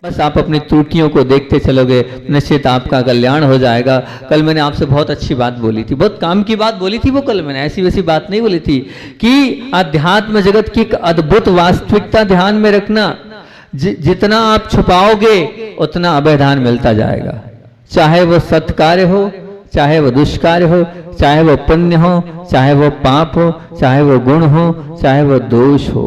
बस आप अपनी त्रुटियों को देखते चलोगे, निश्चित आपका कल्याण हो जाएगा। कल मैंने आपसे बहुत अच्छी बात बोली थी, बहुत काम की बात बोली थी वो कल मैंने, ऐसी वैसी बात नहीं बोली थी कि अध्यात्म जगत की एक अद्भुत वास्तविकता ध्यान में रखना। जितना आप छुपाओगे उतना अभयदान मिलता जाएगा, चाहे वो सत्कार्य हो, चाहे वो दुष्कार्य हो, चाहे वो पुण्य हो, चाहे वो पाप हो, चाहे वो गुण हो, चाहे वो दोष हो,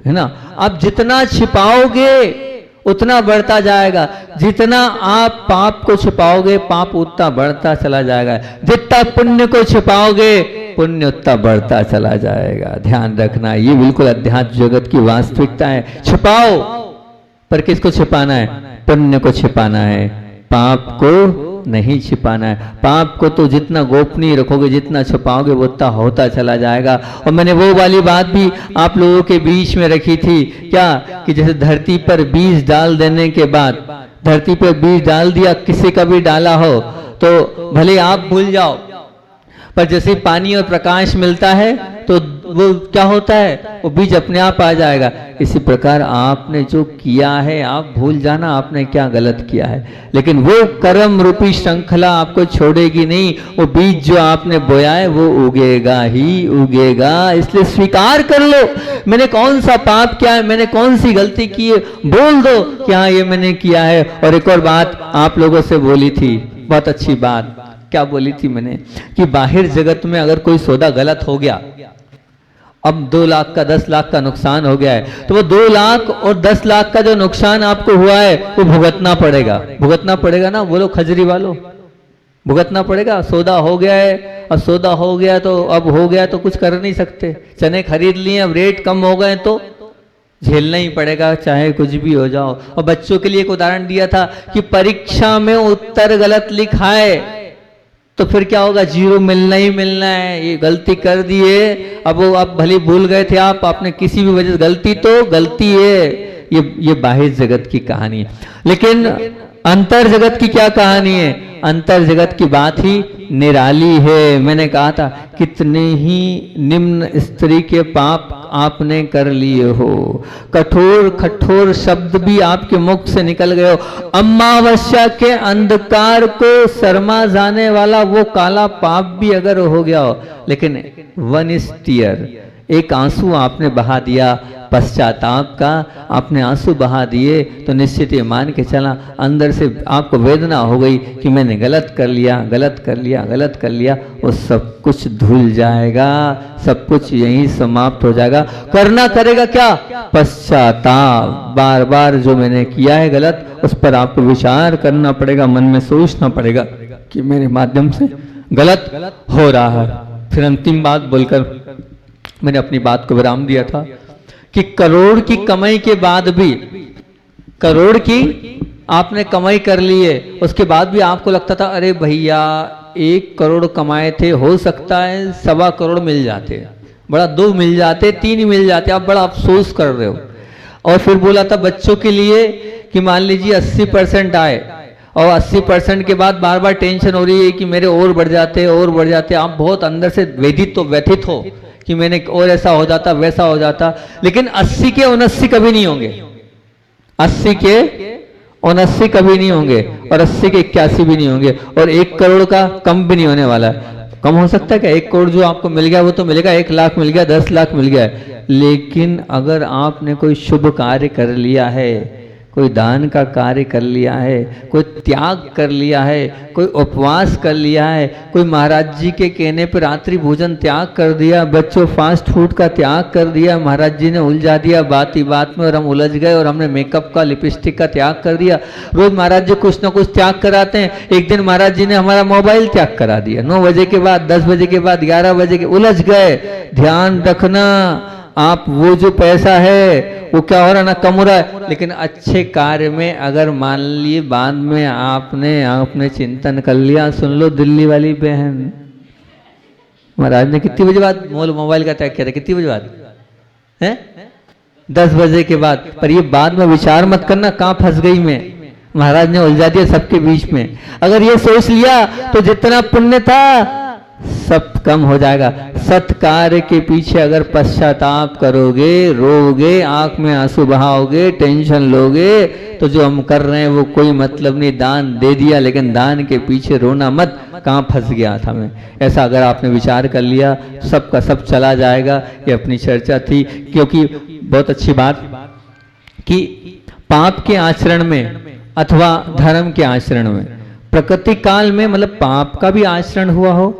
है ना। आप जितना छिपाओगे उतना बढ़ता जाएगा, जितना आप पाप को छिपाओगे पाप उतना बढ़ता चला जाएगा, जितना पुण्य को छिपाओगे पुण्य उतना बढ़ता चला जाएगा। ध्यान रखना, ये बिल्कुल अध्यात्म जगत की वास्तविकता है। छिपाओ, पर किसको छिपाना है? पुण्य को छिपाना है, पाप को नहीं छिपाना है। पाप को तो जितना गोपनीय रखोगे, जितना छुपाओगे वो उतना होता चला जाएगा। और मैंने वो वाली बात भी आप लोगों के बीच में रखी थी क्या, कि जैसे धरती पर बीज डाल देने के बाद, धरती पर बीज डाल दिया, किसी का भी डाला हो तो भले आप भूल जाओ, पर जैसे पानी और प्रकाश मिलता है तो वो क्या होता है, वो बीज अपने आप आ जाएगा। इसी प्रकार आपने जो किया है आप भूल जाना आपने क्या गलत किया है, लेकिन वो कर्म रूपी श्रृंखला आपको छोड़ेगी नहीं। वो बीज जो आपने बोया है वो उगेगा ही उगेगा। इसलिए स्वीकार कर लो, मैंने कौन सा पाप किया है, मैंने कौन सी गलती की है, बोल दो कि हाँ ये मैंने किया है। और एक और बात आप लोगों से बोली थी, बहुत अच्छी बात, क्या बोली थी मैंने, कि बाहर जगत में अगर कोई सौदा गलत हो गया, अब 2 लाख का 10 लाख का नुकसान हो गया है, तो वो 2 लाख और 10 लाख का जो नुकसान आपको हुआ है वो भुगतना पड़ेगा। भुगतना पड़ेगा ना, बोलो खजरी वालों, भुगतना पड़ेगा। सौदा हो गया है, और सौदा हो गया तो अब हो गया तो कुछ कर नहीं सकते। चने खरीद लिए, अब रेट कम हो गए तो झेलना ही पड़ेगा, चाहे कुछ भी हो जाओ। और बच्चों के लिए एक उदाहरण दिया था कि परीक्षा में उत्तर गलत लिखा है तो फिर क्या होगा, 0 मिलना ही मिलना है। ये गलती कर दी है, अब वो आप भले भूल गए थे, आपने किसी भी वजह से, गलती तो गलती है। ये बाह्य जगत की कहानी है, लेकिन अंतर जगत की क्या कहानी है? अंतर जगत की बात ही निराली है। मैंने कहा था कितने ही निम्न स्त्री के पाप आपने कर लिए हो, कठोर कठोर शब्द भी आपके मुख से निकल गए हो। अमावस्या के अंधकार को शर्मा जाने वाला वो काला पाप भी अगर हो गया हो, लेकिन 1 टीयर, एक आंसू आपने बहा दिया पश्चाताप का, आपने आंसू बहा दिए, तो निश्चित ये मान के चला अंदर से आपको वेदना हो गई कि मैंने गलत कर लिया, गलत कर लिया, गलत कर लिया। वो सब कुछ धुल जाएगा, सब कुछ यहीं समाप्त हो जाएगा। करना करेगा क्या? पश्चाताप। बार बार जो मैंने किया है गलत, उस पर आपको विचार करना पड़ेगा, मन में सोचना पड़ेगा कि मेरे माध्यम से गलत हो रहा है। फिर अंतिम बात बोलकर मैंने अपनी बात को विराम दिया था कि करोड़ की कमाई के बाद भी, करोड़ की आपने कमाई कर ली है, उसके बाद भी आपको लगता था अरे भैया 1 करोड़ कमाए थे, हो सकता है 1.25 करोड़ मिल जाते, बड़ा 2 मिल जाते, 3 मिल जाते, आप बड़ा अफसोस कर रहे हो। और फिर बोला था बच्चों के लिए कि मान लीजिए 80% आए, और 80% के बाद बार बार टेंशन हो रही है कि मेरे और बढ़ जाते और बढ़ जाते। आप बहुत अंदर से व्यथित हो कि मैंने और ऐसा हो जाता वैसा हो जाता, लेकिन 80 के 79 कभी नहीं होंगे, 80 के 79 कभी नहीं होंगे, और 80 के 81 भी नहीं होंगे, और 1 करोड़ का कम भी नहीं होने वाला है। कम हो सकता है क्या? 1 करोड़ जो आपको मिल गया वो तो मिलेगा, 1 लाख मिल गया, 10 लाख मिल गया है, लेकिन अगर आपने कोई शुभ कार्य कर लिया है, कोई दान का कार्य कर लिया है, कोई त्याग कर लिया है, कोई उपवास कर लिया है, कोई महाराज जी के कहने पर रात्रि भोजन त्याग कर दिया, बच्चों फास्ट फूड का त्याग कर दिया, महाराज जी ने उलझा दिया बात ही बात में और हम उलझ गए, और हमने मेकअप का लिपस्टिक का त्याग कर दिया। रोज महाराज जी कुछ ना कुछ त्याग कराते हैं। एक दिन महाराज जी ने हमारा मोबाइल त्याग करा दिया, 9 बजे के बाद, 10 बजे के बाद, 11 बजे के, उलझ गए। ध्यान रखना, आप वो जो पैसा है वो क्या हो रहा ना, कम हो रहा है, लेकिन अच्छे कार्य में अगर मान लिए बाद में आपने चिंतन कर लिया। सुन लो दिल्ली वाली बहन, महाराज ने कितनी बजे बाद मोबाइल का त्याग किया था? कितनी बजे बाद है? 10 बजे के बाद। पर ये बाद में विचार मत करना कहाँ फंस गई मैं, महाराज ने उलझा दिया सबके बीच में। अगर ये सोच लिया तो जितना पुण्य था सब कम हो जाएगा। सत्कार्य के पीछे अगर पश्चाताप करोगे, रोगे, आंख में आंसू बहाओगे, टेंशन लोगे, तो जो हम कर रहे हैं वो कोई मतलब नहीं। दान दे दिया, लेकिन दान के पीछे रोना मत, कहाँ फंस गया था मैं। ऐसा अगर आपने विचार कर लिया, सबका सब चला जाएगा। ये अपनी चर्चा थी, क्योंकि बहुत अच्छी बात कि पाप के आचरण में अथवा धर्म के आचरण में, प्रकृति काल में मतलब पाप का भी आचरण हुआ हो,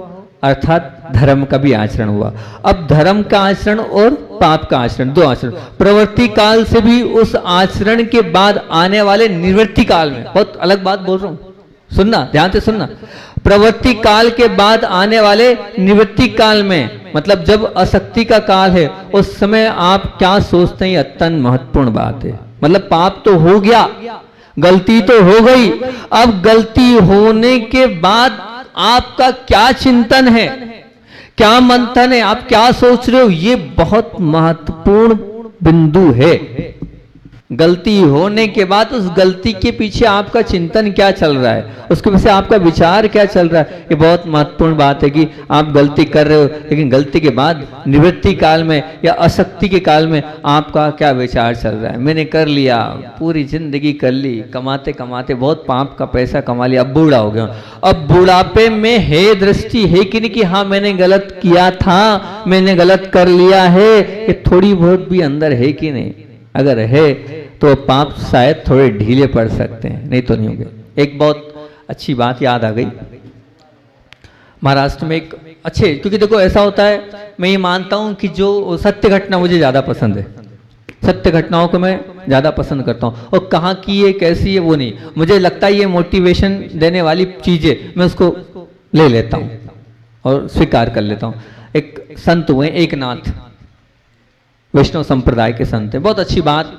अर्थात धर्म का भी आचरण हुआ। अब धर्म का आचरण और पाप का आचरण, दो आचरण। प्रवृत्ति काल से भी उस आचरण के बाद आने वाले निवृत्ति काल में, बहुत अलग बात बोल रहा हूं, सुनना, ध्यान से सुनना। प्रवृत्ति काल के बाद आने वाले निवृत्ति काल में, मतलब जब अशक्ति का काल है, उस समय आप क्या सोचते हैं, अत्यंत महत्वपूर्ण बात है। मतलब पाप तो हो गया, गलती तो हो गई, अब गलती होने के बाद आपका क्या चिंतन है, क्या मंथन है, आप क्या सोच रहे हो, ये बहुत महत्वपूर्ण बिंदु है। गलती होने के बाद उस गलती के पीछे आपका चिंतन क्या चल रहा है, उसके पीछे आपका विचार क्या चल रहा है, ये बहुत महत्वपूर्ण बात है कि आप गलती कर रहे हो, लेकिन गलती के बाद निवृत्ति काल में या अशक्ति के काल में आपका क्या विचार चल रहा है। मैंने कर लिया, पूरी जिंदगी कर ली, कमाते कमाते बहुत पाप का पैसा कमा लिया, अब बूढ़ा हो गया। अब बुढ़ापे में है दृष्टि है कि नहीं कि हाँ मैंने गलत किया था, मैंने गलत कर लिया है, ये थोड़ी बहुत भी अंदर है कि नहीं। अगर है तो पाप शायद थोड़े ढीले पड़ सकते हैं, नहीं तो नहीं होंगे। एक बहुत अच्छी बात याद आ गई, महाराष्ट्र में एक अच्छे, क्योंकि देखो ऐसा होता है, मैं ये मानता हूं कि जो सत्य घटना मुझे ज्यादा पसंद है, सत्य घटनाओं को मैं ज्यादा पसंद करता हूं, और कहाँ की है कैसी है वो नहीं, मुझे लगता है ये मोटिवेशन देने वाली चीजें मैं उसको ले लेता हूं और स्वीकार कर लेता हूं। एक संत हुए एकनाथ, वैष्णव संप्रदाय के संत हैं, बहुत अच्छी बात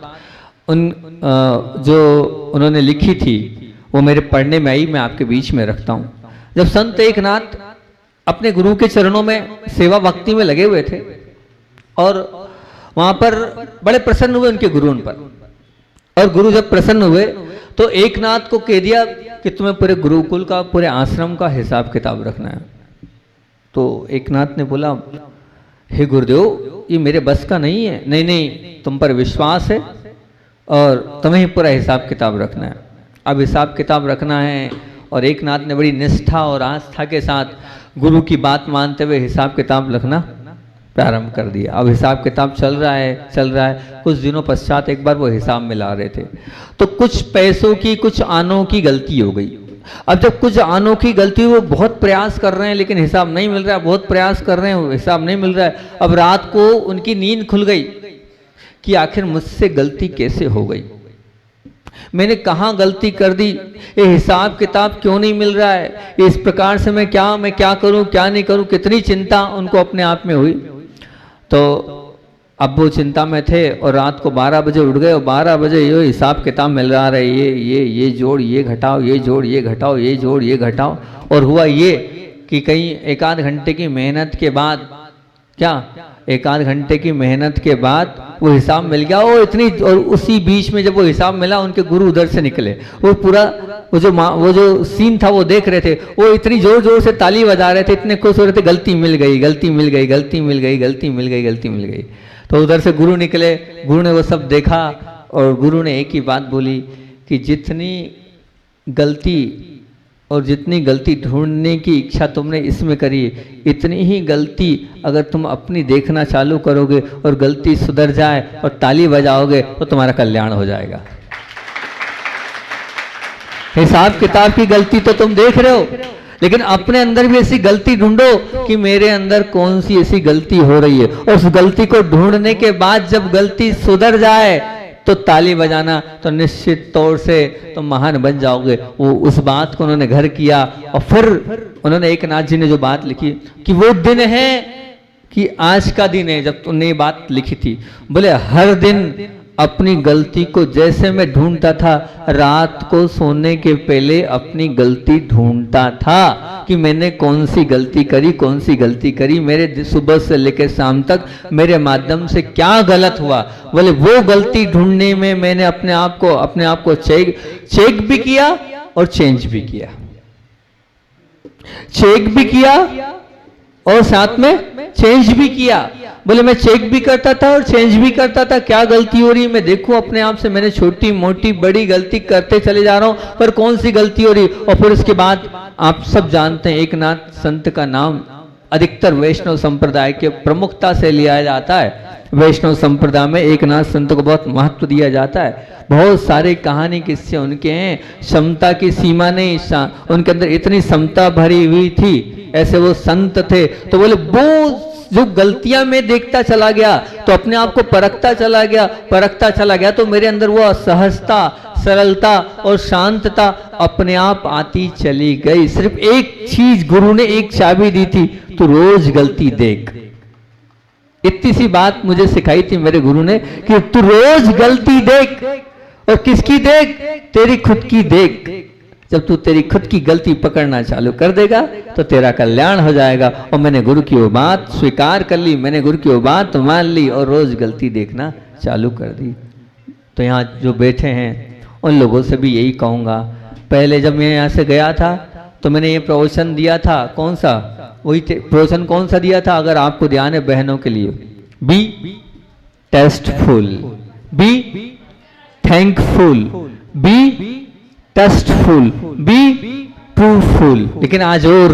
जो उन्होंने लिखी थी वो मेरे पढ़ने में आई, मैं आपके बीच में रखता हूं। जब संत एकनाथ अपने गुरु के चरणों में सेवा भक्ति में लगे हुए थे और वहां पर बड़े प्रसन्न हुए उनके गुरु उन पर, और गुरु जब प्रसन्न हुए तो एकनाथ को कह दिया कि तुम्हें पूरे गुरुकुल का, पूरे आश्रम का हिसाब किताब रखना है। तो एकनाथ ने बोला, हे गुरुदेव ये मेरे बस का नहीं है। नहीं नहीं, तुम पर विश्वास है और तुम्हें ही पूरा हिसाब किताब रखना है। अब हिसाब किताब रखना है, और एकनाथ ने बड़ी निष्ठा और आस्था के साथ गुरु की बात मानते हुए हिसाब किताब रखना प्रारंभ कर दिया। अब हिसाब किताब चल रहा है। कुछ दिनों पश्चात एक बार वो हिसाब मिला रहे थे, तो कुछ पैसों की, कुछ आनों की गलती हो गई। अब जब कुछ आनों की गलती, वो बहुत प्रयास कर रहे हैं लेकिन हिसाब नहीं मिल रहा है, बहुत प्रयास कर रहे हैं, हिसाब नहीं मिल रहा है। अब रात को उनकी नींद खुल गई कि आखिर मुझसे गलती कैसे हो गई, मैंने कहाँ गलती कर दी, ये हिसाब किताब क्यों नहीं मिल रहा है, इस प्रकार से मैं क्या करूं, क्या नहीं करूं, कितनी चिंता उनको अपने आप में हुई। तो अब वो चिंता में थे और रात को 12 बजे उठ गए, और 12 बजे ये हिसाब किताब मिल रहा है, ये जोड़, ये घटाओ, ये जोड़, ये घटाओ, ये जोड़, ये घटाओ। और हुआ ये कि कहीं एक आध घंटे की मेहनत के बाद, एक आध घंटे की मेहनत के बाद वो हिसाब मिल गया। और उसी बीच में जब वो हिसाब मिला, उनके गुरु उधर से निकले, वो पूरा वो जो सीन था वो देख रहे थे, वो इतनी जोर जोर से ताली बजा रहे थे, इतने खुश हो रहे थे, गलती मिल गई, गलती मिल गई, गलती मिल गई, गलती मिल गई, गलती मिल गई। तो उधर से गुरु निकले, गुरु ने वो सब देखा और गुरु ने एक ही बात बोली कि जितनी गलती और जितनी गलती ढूंढने की इच्छा तुमने इसमें करी, इतनी ही गलती अगर तुम अपनी देखना चालू करोगे और गलती सुधर जाए और ताली बजाओगे तो तुम्हारा कल्याण हो जाएगा। हिसाब किताब की गलती तो तुम देख रहे हो, लेकिन अपने अंदर भी ऐसी गलती ढूंढो कि मेरे अंदर कौन सी ऐसी गलती हो रही है, और उस गलती को ढूंढने के बाद जब गलती सुधर जाए तो ताली बजाना, तो निश्चित तौर से तुम महान बन जाओगे। वो उस बात को उन्होंने घर किया, और फिर उन्होंने एकनाथ जी ने जो बात लिखी कि वो दिन है कि आज का दिन है जब तुमने ये बात लिखी थी। बोले हर दिन अपनी गलती को जैसे मैं ढूंढता था, रात को सोने के पहले अपनी गलती ढूंढता था कि मैंने कौन सी गलती करी, कौन सी गलती करी, मेरे सुबह से लेकर शाम तक मेरे माध्यम से क्या गलत हुआ। बोले वो गलती ढूंढने में मैंने अपने आप को चेक भी किया और चेंज भी किया, चेक भी किया और साथ में चेंज भी किया। बोले मैं चेक भी करता था और चेंज भी करता था, क्या गलती हो रही है मैं देखूं अपने आप से, मैंने छोटी मोटी बड़ी गलती करते चले जा रहा हूं, पर कौन सी गलती हो रही। और फिर उसके बाद आप सब जानते हैं एकनाथ संत का नाम अधिकतर वैष्णव संप्रदाय के प्रमुखता से लिया जाता है। वैष्णव संप्रदाय में एकनाथ संत को बहुत महत्व दिया जाता है। बहुत सारे कहानी किस्से उनके हैं, क्षमता की सीमा नहीं, उनके अंदर इतनी क्षमता भरी हुई थी, ऐसे वो संत थे। तो बोले वो जो गलतियां मैं देखता चला गया तो अपने आप को परखता चला गया तो मेरे अंदर वो सहजता, सरलता और शांतता अपने आप आती चली गई। सिर्फ एक चीज गुरु ने एक चाबी दी थी, तो रोज गलती देख। इतनी सी बात मुझे सिखाई थी मेरे गुरु ने कि तू रोज गलती देख। और किसकी देख? तेरी खुद की देख। जब तू तेरी खुद की गलती पकड़ना चालू कर देगा तो तेरा कल्याण हो जाएगा। और मैंने गुरु की वो बात स्वीकार कर ली, मैंने गुरु की वो बात मान ली और रोज गलती देखना चालू कर दी। तो यहाँ जो बैठे हैं उन लोगों से भी यही कहूँगा, पहले जब मैं यहाँ से गया था तो मैंने ये प्रवचन दिया था, कौन सा, वही प्रवचन कौन सा दिया था अगर आपको ध्यान है बहनों के लिए, be tasteful, be thankful, be tasteful, be truthful. लेकिन आज और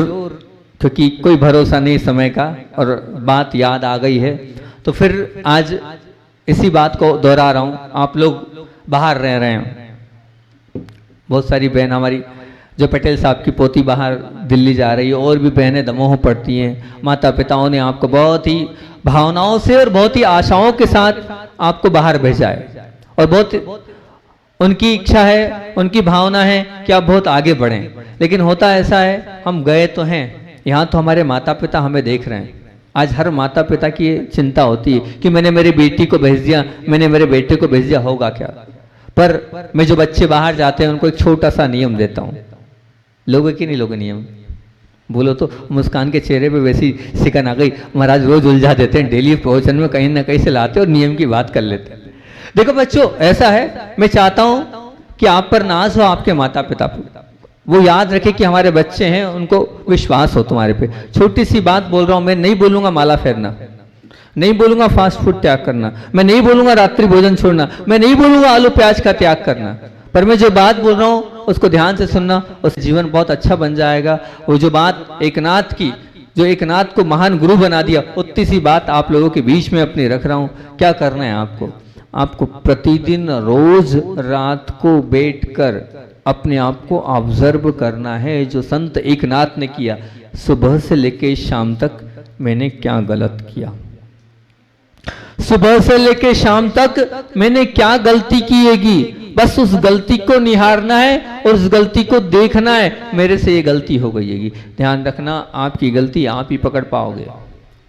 क्योंकि कोई भरोसा नहीं समय का और बात याद आ गई है तो फिर आज इसी बात को दोहरा रहा हूं। आप लोग बाहर रह रहे हैं, बहुत सारी बहन हमारी जो पटेल साहब की पोती बाहर दिल्ली जा रही है, और भी बहनें दमोह पढ़ती हैं। माता पिताओं ने आपको बहुत ही भावनाओं से और बहुत ही आशाओं के साथ आपको बाहर भेजा है और बहुत उनकी इच्छा है, उनकी भावना है कि आप बहुत आगे बढ़ें। लेकिन होता ऐसा है, हम गए तो हैं, यहाँ तो हमारे माता पिता हमें देख रहे हैं। आज हर माता पिता की चिंता होती है कि मैंने मेरी बेटी को भेज दिया, मैंने मेरे बेटे को भेज दिया, होगा क्या। पर मैं जो बच्चे बाहर जाते हैं उनको एक छोटा सा नियम देता हूँ, लोगे कि नहीं लोगे नियम, बोलो तो। मुस्कान के चेहरे पे वैसी सिकन आ गई, महाराज रोज उलझा देते हैं, डेली प्रवचन में कहीं ना कहीं से लाते और नियम की बात कर लेते हैं। देखो बच्चों, ऐसा है, मैं चाहता हूं कि आप पर नाज हो आपके माता पिता पर, वो याद रखे कि हमारे बच्चे हैं, उनको विश्वास हो तुम्हारे पे। छोटी सी बात बोल रहा हूं, मैं नहीं बोलूंगा माला फेरना, नहीं बोलूंगा फास्ट फूड त्याग करना, मैं नहीं बोलूंगा रात्रि भोजन छोड़ना, मैं नहीं बोलूंगा आलू प्याज का त्याग करना, पर मैं जो बात बोल रहा हूं उसको ध्यान से सुनना, उससे जीवन बहुत अच्छा बन जाएगा। वो जो बात एकनाथ की, जो एकनाथ को महान गुरु बना दिया, उतनी सी बात आप लोगों के बीच में अपनी रख रहा हूं। क्या करना है आपको? आपको प्रतिदिन रोज रात को बैठकर अपने आप को ऑब्जर्व करना है, जो संत एकनाथ ने किया, सुबह से लेकर शाम तक मैंने क्या गलत किया, सुबह से लेकर शाम तक मैंने क्या गलती की हैगी, बस उस गलती को निहारना है और उस गलती को देखना है, मेरे से ये गलती हो गई हैगी। ध्यान रखना, आपकी गलती आप ही पकड़ पाओगे।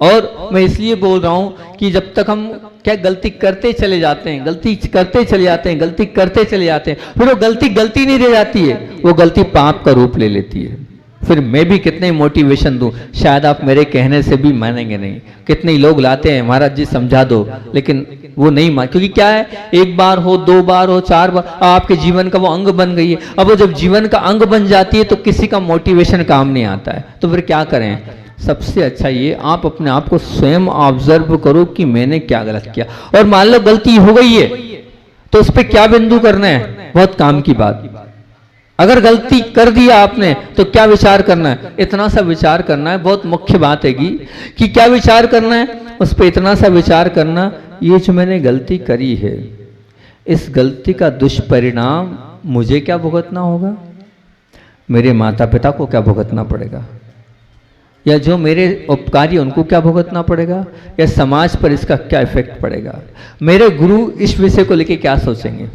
और मैं इसलिए बोल रहा हूं कि जब तक हम क्या गलती करते चले जाते हैं, गलती करते चले जाते हैं, गलती करते चले जाते हैं, फिर वो गलती नहीं रह जाती है, वो गलती पाप का रूप ले लेती है। फिर मैं भी कितने मोटिवेशन दूं, शायद आप मेरे कहने से भी मानेंगे नहीं। कितने लोग लाते हैं, महाराज जी समझा दो, लेकिन वो नहीं मान, क्योंकि क्या है, एक बार हो, दो बार हो, चार बार, आपके जीवन का वो अंग बन गई है। अब वो जब जीवन का अंग बन जाती है तो किसी का मोटिवेशन काम नहीं आता है। तो फिर क्या करें? सबसे अच्छा ये, आप अपने आप को स्वयं ऑब्जर्व करो कि मैंने क्या गलत किया, और मान लो गलती हो गई है तो उस पर क्या बिंदु करना है, बहुत काम की बात। अगर गलती कर दिया आपने तो क्या विचार करना है, इतना सा विचार करना है, बहुत मुख्य बात है कि क्या विचार करना है, उस पर इतना सा विचार करना, ये जो मैंने गलती करी है, इस गलती का दुष्परिणाम मुझे क्या भुगतना होगा, मेरे माता पिता को क्या भुगतना पड़ेगा, या जो मेरे उपकारी उनको क्या भुगतना पड़ेगा, या समाज पर इसका क्या इफेक्ट पड़ेगा, मेरे गुरु इस विषय को लेके क्या सोचेंगे।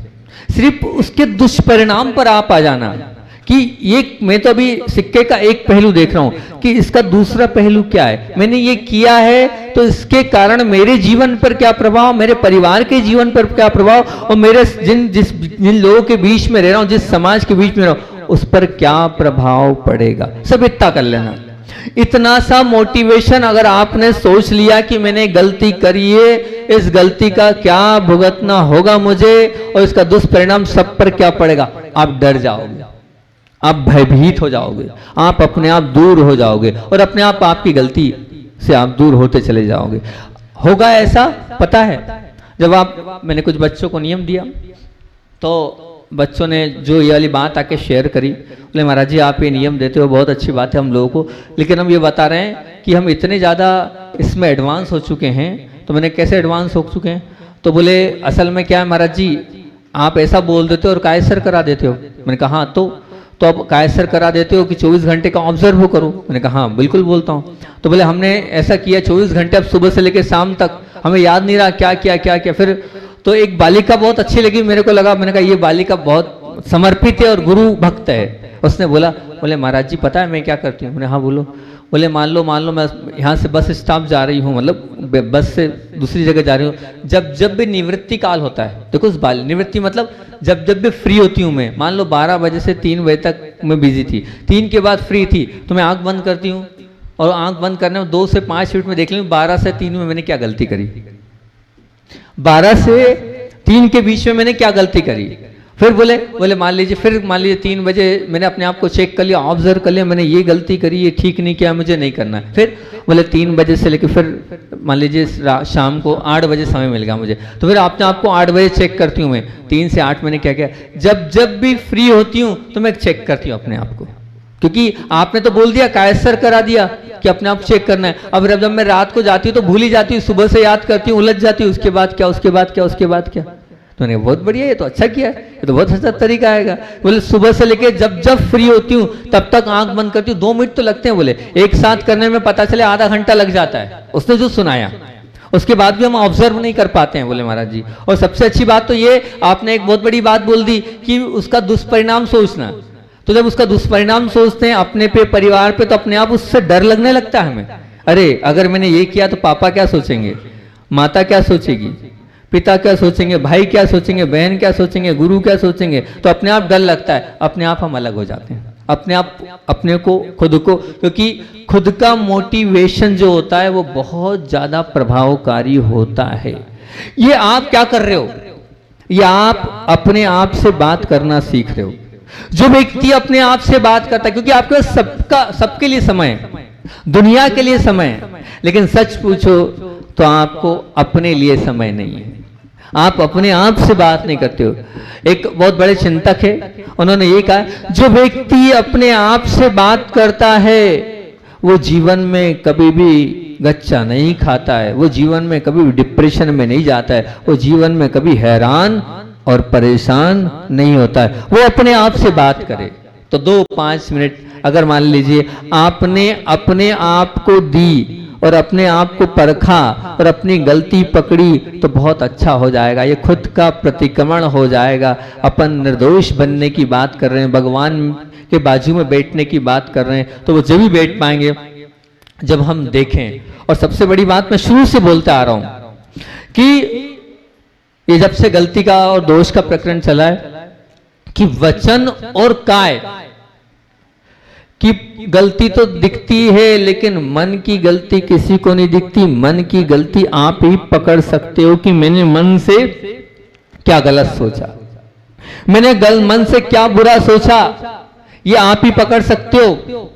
सिर्फ उसके दुष्परिणाम पर आप आ जाना कि ये, मैं तो अभी सिक्के का एक पहलू देख रहा हूं कि इसका दूसरा पहलू क्या है, मैंने ये किया है तो इसके कारण मेरे जीवन पर क्या प्रभाव, मेरे परिवार के जीवन पर क्या प्रभाव, और मेरे जिन लोगों के बीच में रह रहा हूं, जिस समाज के बीच में रह रहा हूं, उस पर क्या प्रभाव पड़ेगा। सब इतना कर लेना। इतना सा मोटिवेशन अगर आपने सोच लिया कि मैंने गलती करी है, इस गलती का क्या भुगतना होगा मुझे और इसका दुष्परिणाम सब पर क्या पड़ेगा, आप डर जाओगे, आप भयभीत हो जाओगे, आप अपने आप दूर हो जाओगे और अपने आप आपकी गलती से आप दूर होते चले जाओगे। होगा ऐसा पता है, जब आप, मैंने कुछ बच्चों को नियम दिया तो बच्चों ने जो ये वाली बात आके शेयर करी, बोले महाराज जी आप ये नियम देते हो, बहुत अच्छी बात है हम लोगों को, लेकिन हम ये बता रहे हैं कि हम इतने ज़्यादा इसमें एडवांस हो चुके हैं। तो मैंने कैसे एडवांस हो चुके हैं? तो बोले असल में क्या है महाराज जी, आप ऐसा बोल देते हो और कायसर करा देते हो। मैंने कहा हाँ, तो अब कायसर करा देते हो कि 24 घंटे का ऑब्जर्व करो। मैंने कहा हाँ बिल्कुल बोलता हूँ। तो बोले हमने ऐसा किया 24 घंटे, अब सुबह से लेकर शाम तक हमें याद नहीं रहा क्या किया क्या किया। फिर तो एक बालिका बहुत अच्छी लगी मेरे को, लगा, मैंने कहा ये बालिका बहुत समर्पित है और गुरु भक्त है। उसने बोले महाराज जी पता है मैं क्या करती हूँ? मैंने हाँ बोलो। बोले मान लो मैं यहाँ से बस स्टॉप जा रही हूँ, मतलब बस से दूसरी जगह जा रही हूँ, जब भी निवृत्ति काल होता है, देखो उस निवृत्ति मतलब जब भी फ्री होती हूँ मैं, मान लो 12 बजे से 3 बजे तक मैं बिजी थी, 3 के बाद फ्री थी, तो मैं आंख बंद करती हूँ और आंख बंद करने में 2 से 5 मिनट में देख लूँ 12 से 3 में मैंने क्या गलती करी, 12 से 3 के बीच में मैंने क्या गलती करी। फिर बोले मान लीजिए 3 बजे मैंने अपने आप को चेक कर लिया, ऑब्जर्व कर लिया, मैंने ये गलती करी, ये ठीक नहीं किया, मुझे नहीं करना है। फिर बोले 3 बजे से लेकर फिर मान लीजिए शाम को 8 बजे समय मिल गया मुझे, तो फिर अपने आप को 8 बजे चेक करती हूँ मैं, 3 से 8 मैंने क्या किया। जब भी फ्री होती हूँ तो मैं चेक करती हूँ अपने आप को, क्योंकि आपने तो बोल दिया, कायसर करा दिया कि अपने आप चेक करना है। अब जब मैं रात को जाती हूँ तो भूल ही जाती हूँ, सुबह से याद करती हूँ, उलझ जाती हूँ, उसके बाद क्या। तो मैंने बहुत बढ़िया, ये तो अच्छा किया है, ये तो बहुत अच्छा तरीका आएगा। बोले सुबह से लेके जब फ्री होती हूँ तब तक आंख बंद करती हूँ, 2 मिनट तो लगते हैं, बोले एक साथ करने में पता चले आधा घंटा लग जाता है। उसने जो सुनाया उसके बाद भी हम ऑब्जर्व नहीं कर पाते हैं, बोले महाराज जी। और सबसे अच्छी बात तो ये, आपने एक बहुत बड़ी बात बोल दी कि उसका दुष्परिणाम सोचना। तो जब उसका दुष्परिणाम सोचते हैं अपने पे, परिवार पे, तो अपने आप उससे डर लगने लगता है हमें। अरे अगर मैंने ये किया तो पापा क्या सोचेंगे, माता क्या सोचेगी, पिता क्या सोचेंगे, भाई क्या सोचेंगे, बहन क्या सोचेंगे, गुरु क्या सोचेंगे। तो अपने आप डर लगता है, अपने आप हम अलग हो जाते हैं, अपने आप अपने को, खुद को, क्योंकि खुद का मोटिवेशन जो होता है वो बहुत ज्यादा प्रभावकारी होता है। ये आप क्या कर रहे हो, ये आप अपने आप से बात करना सीख रहे हो। जो व्यक्ति अपने आप से बात करता है, क्योंकि आपके पास सबके लिए समय है, दुनिया के लिए समय है, लेकिन सच पूछो तो आपको अपने लिए समय नहीं है, आप अपने आप से बात नहीं करते हो। एक बहुत बड़े चिंतक है, उन्होंने ये कहा, जो व्यक्ति अपने आप से बात करता है वो जीवन में कभी भी गच्चा नहीं खाता है, वो जीवन में कभी भी डिप्रेशन में नहीं जाता है, वो जीवन में कभी हैरान और परेशान नहीं होता है। वो अपने आप से बात करे तो 2-5 मिनट अगर मान लीजिए आपने अपने आप को दी और अपने आप को परखा और अपनी गलती पकड़ी तो बहुत अच्छा हो जाएगा। ये खुद का प्रतिक्रमण हो जाएगा। अपन निर्दोष बनने की बात कर रहे हैं, भगवान के बाजू में बैठने की बात कर रहे हैं, तो वो जब भी बैठ पाएंगे जब हम देखें। और सबसे बड़ी बात मैं शुरू से बोलता आ रहा हूं कि ये जब से गलती का और दोष का प्रकरण चला है कि वचन और काय की गलती तो दिखती है, लेकिन मन की गलती किसी को नहीं दिखती। मन की गलती आप ही पकड़ सकते हो कि मैंने मन से क्या गलत सोचा, मैंने मन से क्या बुरा सोचा, ये आप ही पकड़ सकते हो।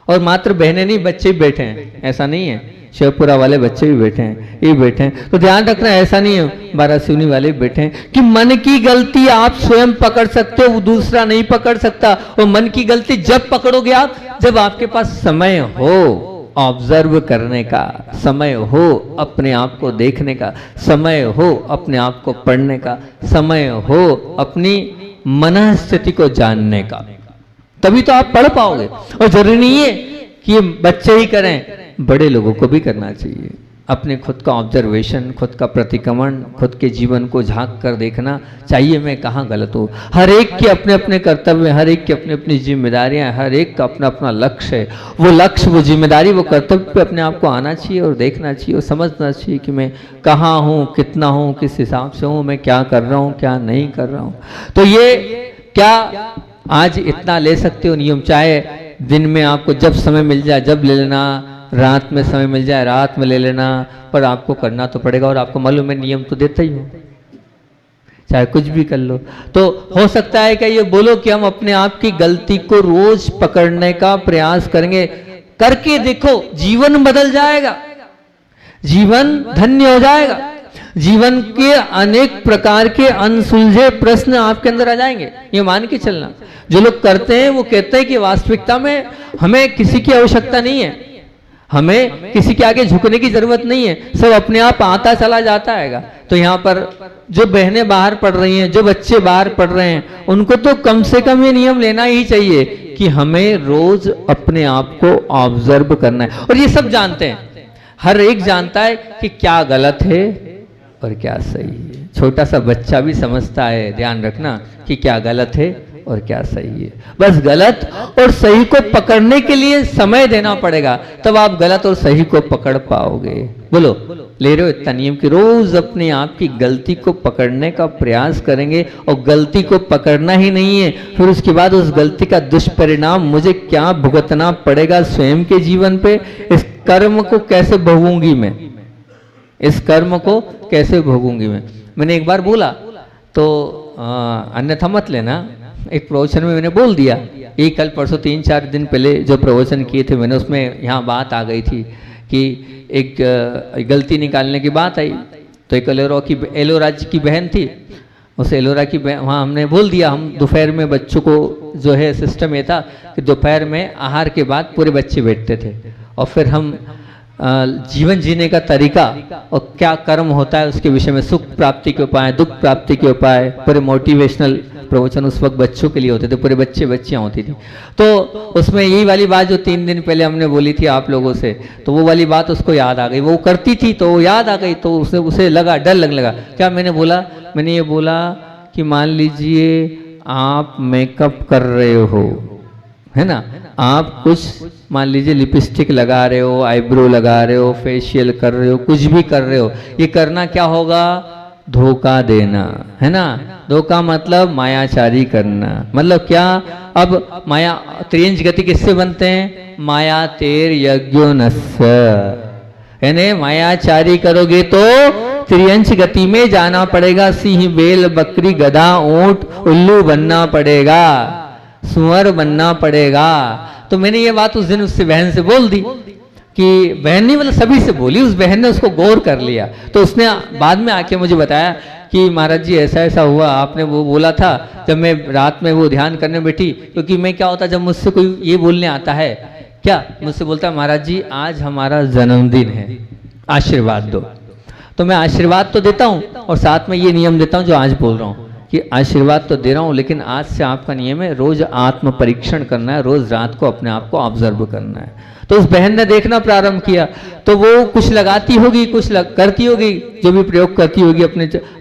और मात्र बहनें नहीं, बच्चे भी बैठे हैं, ऐसा नहीं है, शिवपुरा वाले बच्चे भी बैठे हैं, ये बैठे हैं, तो ध्यान रखना, ऐसा नहीं है, बारासिवनी वाले भी बैठे हैं कि मन की गलती आप स्वयं पकड़ सकते हो, वो दूसरा नहीं पकड़ सकता। और मन की गलती जब पकड़ोगे आप, जब आपके पास समय हो ऑब्जर्व करने का, समय हो अपने आप को देखने का, समय हो अपने आप को पढ़ने का, समय हो अपनी मनस्थिति को जानने का, तभी तो आप पढ़ पाओगे। और जरूरी नहीं है कि ये बच्चे ही करें, बड़े लोगों को भी करना चाहिए। अपने खुद का ऑब्जर्वेशन, खुद का प्रतिक्रमण, खुद के जीवन को झांक कर देखना चाहिए, मैं कहाँ गलत हूँ। हर एक के अपने अपने कर्तव्य, हर एक की अपनी अपनी जिम्मेदारियां, हर एक का अपना अपना लक्ष्य है। वो लक्ष्य, वो जिम्मेदारी, वो कर्तव्य पे अपने आप को आना चाहिए और देखना चाहिए और समझना चाहिए कि मैं कहाँ हूँ, कितना हूँ, किस हिसाब से हूँ, मैं क्या कर रहा हूँ, क्या नहीं कर रहा हूँ। तो ये क्या आज इतना ले सकते हो नियम, चाहे दिन में आपको जब समय मिल जाए जब ले लेना, रात में समय मिल जाए रात में ले लेना, पर आपको करना तो पड़ेगा। और आपको मालूम है नियम तो देता ही हूँ, चाहे कुछ भी कर लो। तो हो सकता है कि ये बोलो कि हम अपने आप की गलती को रोज पकड़ने का प्रयास करेंगे, करके देखो जीवन बदल जाएगा। जीवन धन्य हो जाएगा। जीवन के अनेक प्रकार के अनसुलझे प्रश्न आपके अंदर आ जाएंगे, ये मान के चलना। जो लोग करते हैं वो कहते हैं कि वास्तविकता में हमें किसी की आवश्यकता नहीं है, हमें किसी के आगे झुकने की जरूरत नहीं है, सब अपने आप आता चला जाता है। तो यहाँ पर जो बहनें बाहर पढ़ रही हैं, जो बच्चे बाहर पढ़ रहे हैं, उनको तो कम से कम ये नियम लेना ही चाहिए कि हमें रोज अपने आप को ऑब्जर्व करना है। और ये सब जानते हैं, हर एक जानता है कि क्या गलत है और क्या सही है। छोटा सा बच्चा भी समझता है, ध्यान रखना, कि क्या गलत है और क्या सही है। बस गलत और सही को पकड़ने के लिए समय देना पड़ेगा, तब आप गलत और सही को पकड़ पाओगे। बोलो, ले रहे हो इतना नियम कि रोज अपने आप की गलती को पकड़ने का प्रयास करेंगे, और गलती को पकड़ना ही नहीं है, फिर उसके बाद उस गलती का दुष्परिणाम मुझे क्या भुगतना पड़ेगा स्वयं के जीवन पे, इस कर्म को कैसे भोगूंगी मैं, इस कर्म को कैसे भोगूंगी मैं। मैंने एक बार बोला तो अन्यथा मत लेना, एक प्रवचन में मैंने बोल दिया, ये कल परसों 3-4 दिन पहले जो प्रवचन किए थे मैंने, उसमें यहाँ बात आ गई थी कि एक गलती निकालने की बात आई। तो एक एलोरा जी की बहन थी, उस एलोरा की बहन, वहाँ हमने बोल दिया, हम दोपहर में बच्चों को जो है सिस्टम ये था कि दोपहर में आहार के बाद पूरे बच्चे बैठते थे, और फिर हम जीवन जीने का तरीका और क्या कर्म होता है उसके विषय में, सुख प्राप्ति के उपाय, दुख प्राप्ति के उपाय, पूरे मोटिवेशनल प्रवचन उस वक्त बच्चों के लिए होते थे, पूरे बच्चे बच्चियां होती थी। तो उसमें यही वाली बात जो 3 दिन पहले हमने बोली थी आप लोगों से, तो वो वाली बात उसको याद आ गई, वो करती थी तो वो याद आ गई, तो उसे लगा, डर लगने लगा। क्या मैंने बोला? मैंने ये बोला कि मान लीजिए आप मेकअप कर रहे हो, है ना, आप कुछ मान लीजिए लिपस्टिक लगा रहे हो, आईब्रो लगा रहे हो, फेशियल कर रहे हो, कुछ भी कर रहे हो, ये करना क्या होगा? धोखा देना, है ना। धोखा मतलब मायाचारी करना, मतलब क्या? अब माया त्रियंच गति किससे बनते हैं? माया तेर यज्ञोनस्य, यानी मायाचारी करोगे तो त्रियंच गति में जाना पड़ेगा, सिंह बैल बकरी गधा ऊंट उल्लू बनना पड़ेगा, सुअर बनना पड़ेगा। तो मैंने ये बात उस दिन उससे बहन से बोल दी कि बहन नहीं, मतलब सभी से बोली, उस बहन ने उसको गौर कर लिया। तो उसने बाद में आके मुझे बताया कि महाराज जी ऐसा ऐसा हुआ, आपने वो बोला था जब मैं रात में वो ध्यान करने बैठी, क्योंकि मैं क्या होता जब मुझसे कोई ये बोलने आता है, क्या मुझसे बोलता है महाराज जी आज हमारा जन्मदिन है, आशीर्वाद दो, तो मैं आशीर्वाद तो देता हूँ और साथ में ये नियम देता हूँ जो आज बोल रहा हूँ कि आशीर्वाद तो दे रहा हूँ, लेकिन आज से आपका नियम है रोज आत्म परीक्षण करना है, रोज रात को अपने आप को ऑब्जर्व करना है। तो उस बहन ने देखना प्रारंभ किया, तो वो कुछ लगाती होगी, कुछ करती होगी, जो भी प्रयोग करती होगी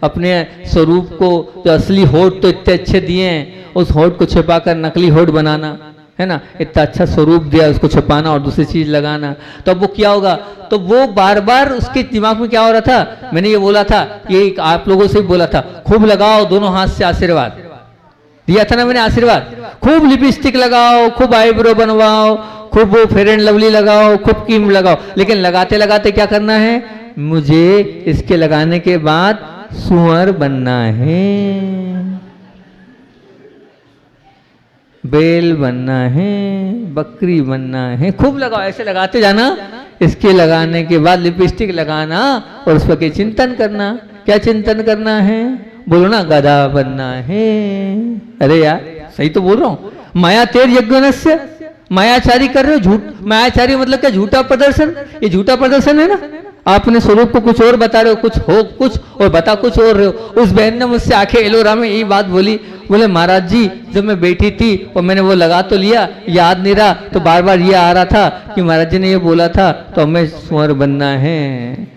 अपने स्वरूप को, जो असली होठ तो इतने अच्छे दिए हैं, उस होठ को छिपाकर नकली होठ बनाना, है ना, इतना अच्छा स्वरूप दिया उसको छिपाना और दूसरी चीज लगाना। तो अब वो क्या होगा? तो वो बार बार उसके दिमाग में क्या हो रहा था, मैंने ये बोला था, ये आप लोगों से बोला था, खूब लगाओ दोनों हाथ से आशीर्वाद दिया था ना मैंने, आशीर्वाद खूब लिपस्टिक लगाओ, खूब आईब्रो बनवाओ, खूब वो फेयर एंड लवली लगाओ, खूब क्रीम लगाओ, लेकिन लगाते लगाते क्या करना है? मुझे इसके लगाने के बाद सुअर बनना है, बैल बनना है, बकरी बनना है, खूब लगाओ, ऐसे लगाते जाना। इसके लगाने के बाद लिपस्टिक लगाना और उस पर चिंतन करना। क्या चिंतन करना है? बोलो ना, गधा बनना है। अरे यार सही तो बोल रहा हूँ। माया तेर यज्ञनस्य, मायाचारी कर रहे हो, झूठ। मायाचारी मतलब क्या? झूठा प्रदर्शन। ये झूठा प्रदर्शन है ना, आपने स्वरूप को कुछ और बता रहे हो, कुछ हो कुछ और बता कुछ और रहे हो। उस बहन ने मुझसे आंखें एलोरा में यही बात बोली, बोले महाराज जी जब मैं बैठी थी और मैंने वो लगा तो लिया, याद नहीं रहा, तो बार बार ये आ रहा था कि महाराज जी ने ये बोला था, तो हमें सुअर बनना है,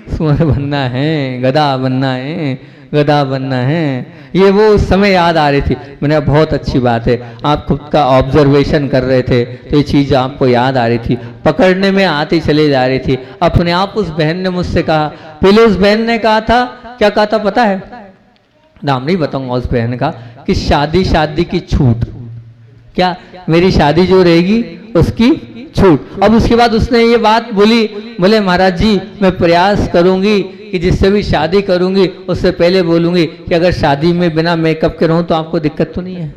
सुअर बनना है, गधा बनना है, गधा बनना है। ये वो उस समय याद आ रही थी। मैंने बहुत अच्छी बात है, आप खुद का ऑब्जर्वेशन कर रहे थे तो ये चीज़ आपको याद आ रही थी, पकड़ने में आती चली जा रही थी अपने आप। उस बहन ने मुझसे कहा, पहले उस बहन ने कहा था, क्या कहा था पता है? नाम नहीं बताऊंगा उस बहन का, कि शादी की छूट, क्या मेरी शादी जो रहेगी उसकी छूट। अब उसके बाद उसने ये बात बोली, बोले महाराज जी मैं प्रयास करूंगी कि जिससे भी शादी करूंगी उससे पहले बोलूंगी कि अगर शादी में बिना मेकअप के रहूं तो आपको दिक्कत तो नहीं है।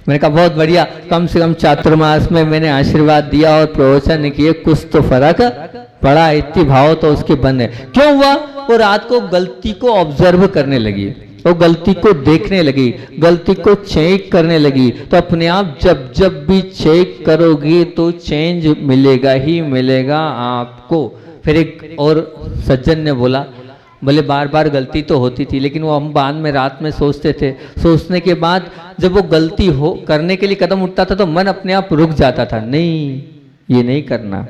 मैंने कहा बहुत बढ़िया, कम से कम चातुर्मास में मैंने आशीर्वाद दिया और प्रवचन किए, कुछ तो फर्क पड़ा। इतनी भाव तो उसके बन है। क्यों हुआ? वो रात को गलती को ऑब्जर्व करने लगी, वो गलती को देखने लगी, गलती को चेक करने लगी। तो अपने आप जब जब भी चेक करोगे तो चेंज मिलेगा ही मिलेगा आपको। फिर एक और सज्जन ने बोला, बोले बार बार गलती तो होती थी, लेकिन वो हम बाद में रात में सोचते थे, सोचने के बाद जब वो गलती हो करने के लिए कदम उठता था तो मन अपने आप रुक जाता था, नहीं ये नहीं करना।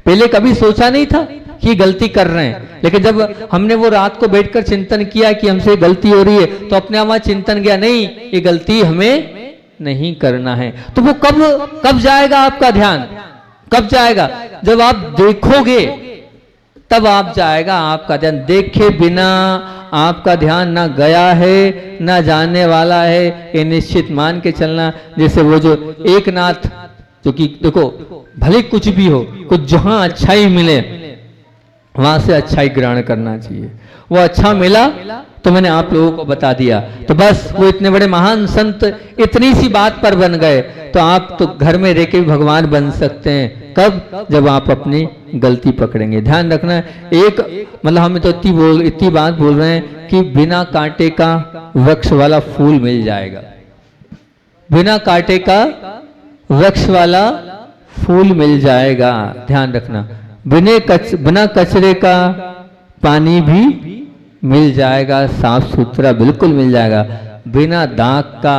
पहले कभी सोचा नहीं था कि गलती कर रहे हैं, लेकिन जब हमने वो रात को बैठकर चिंतन किया कि हमसे गलती हो रही है तो अपने आप चिंतन गया, नहीं ये गलती हमें नहीं करना है। तो वो कब जाएगा आपका ध्यान? कब जाएगा? जब आप देखोगे तब आप जाएगा आपका ध्यान। देखे बिना आपका ना ना गया है ना जाने वाला है, ये निश्चित मान के चलना। जैसे वो जो एक नाथ, जो कि देखो भले कुछ भी हो, कुछ जहां अच्छाई मिले वहां से अच्छाई ग्रहण करना चाहिए। वो अच्छा मिला तो मैंने आप लोगों को बता दिया, तो बस वो इतने बड़े महान संत इतनी सी बात पर बन गए, तो आप तो घर में रह के भी भगवान बन सकते हैं। कब? जब आप अपनी गलती पकड़ेंगे। ध्यान रखना, एक मतलब हम तो इतनी बात बोल रहे हैं कि बिना कांटे का वृक्ष वाला फूल मिल जाएगा, बिना कांटे का वृक्ष वाला फूल मिल जाएगा। ध्यान रखना, बिना कचरे का पानी भी मिल जाएगा, साफ सुथरा बिल्कुल मिल जाएगा। बिना दाग का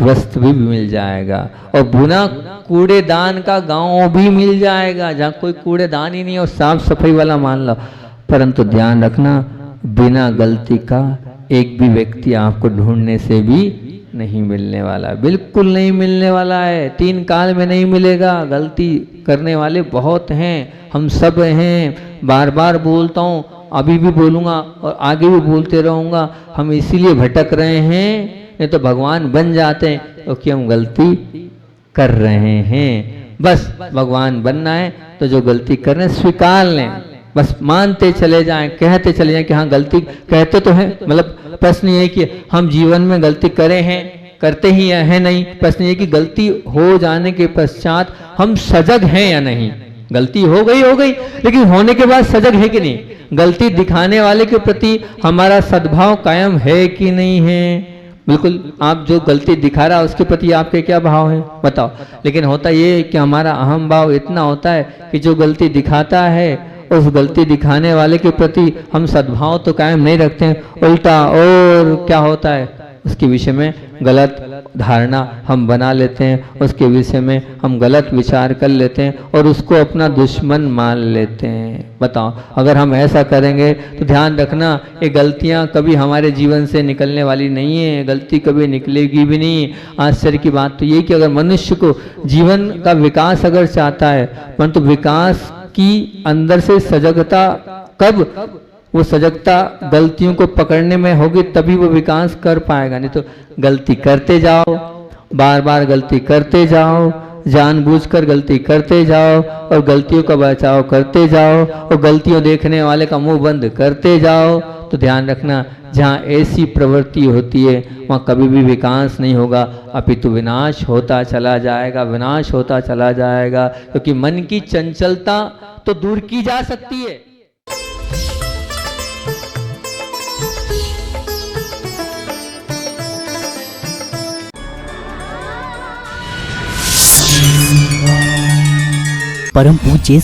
वस्त्र भी मिल जाएगा, और बिना कूड़ेदान का गांव भी मिल जाएगा, जहां कोई कूड़ेदान ही नहीं और साफ सफाई वाला मान लो। परंतु ध्यान रखना, बिना गलती का एक भी व्यक्ति आपको ढूंढने से भी नहीं मिलने वाला, बिल्कुल नहीं मिलने वाला है। 3 काल में नहीं मिलेगा। गलती करने वाले बहुत हैं, हम सब हैं। बार बार बोलता हूँ, अभी भी बोलूँगा और आगे भी बोलते रहूँगा। हम इसीलिए भटक रहे हैं, नहीं तो भगवान बन जाते हैं, क्योंकि हम गलती कर रहे हैं। बस भगवान बनना है तो जो गलती कर रहे हैं स्वीकार लें, बस मानते चले जाएं, कहते चले जाएं कि हाँ गलती कहते तो हैं। मतलब प्रश्न ये कि हम जीवन में गलती करे हैं, करते ही है नहीं। प्रश्न ये कि गलती हो जाने के पश्चात हम सजग हैं या नहीं। गलती हो गई, लेकिन होने के बाद सजग है कि नहीं? गलती दिखाने वाले के प्रति हमारा सद्भाव कायम है कि नहीं है? बिल्कुल, आप जो गलती दिखा रहा है उसके प्रति आपके क्या भाव है बताओ। लेकिन होता ये कि हमारा अहम भाव इतना होता है कि जो गलती दिखाता है उस गलती दिखाने वाले के प्रति हम सद्भाव तो कायम नहीं रखते हैं, उल्टा और क्या होता है उसके विषय में गलत धारणा हम बना लेते हैं, उसके विषय में हम गलत विचार कर लेते हैं और उसको अपना दुश्मन मान लेते हैं। बताओ, अगर हम ऐसा करेंगे तो ध्यान रखना, ये गलतियां कभी हमारे जीवन से निकलने वाली नहीं है, गलती कभी निकलेगी भी नहीं। आश्चर्य की बात तो ये कि अगर मनुष्य को जीवन का विकास अगर चाहता है, परंतु विकास की अंदर से सजगता कब? वो सजगता गलतियों को पकड़ने में होगी, तभी वो विकास कर पाएगा। नहीं तो गलती करते जाओ, बार बार गलती करते जाओ, जानबूझकर गलती करते जाओ और गलतियों का बचाव करते जाओ और गलतियों देखने वाले का मुंह बंद करते जाओ, तो ध्यान रखना जहाँ ऐसी प्रवृत्ति होती है वहाँ कभी भी विकास नहीं होगा, अपितु विनाश होता चला जाएगा, विनाश होता चला जाएगा। क्योंकि मन की चंचलता तो दूर की जा सकती है। परम पूज्य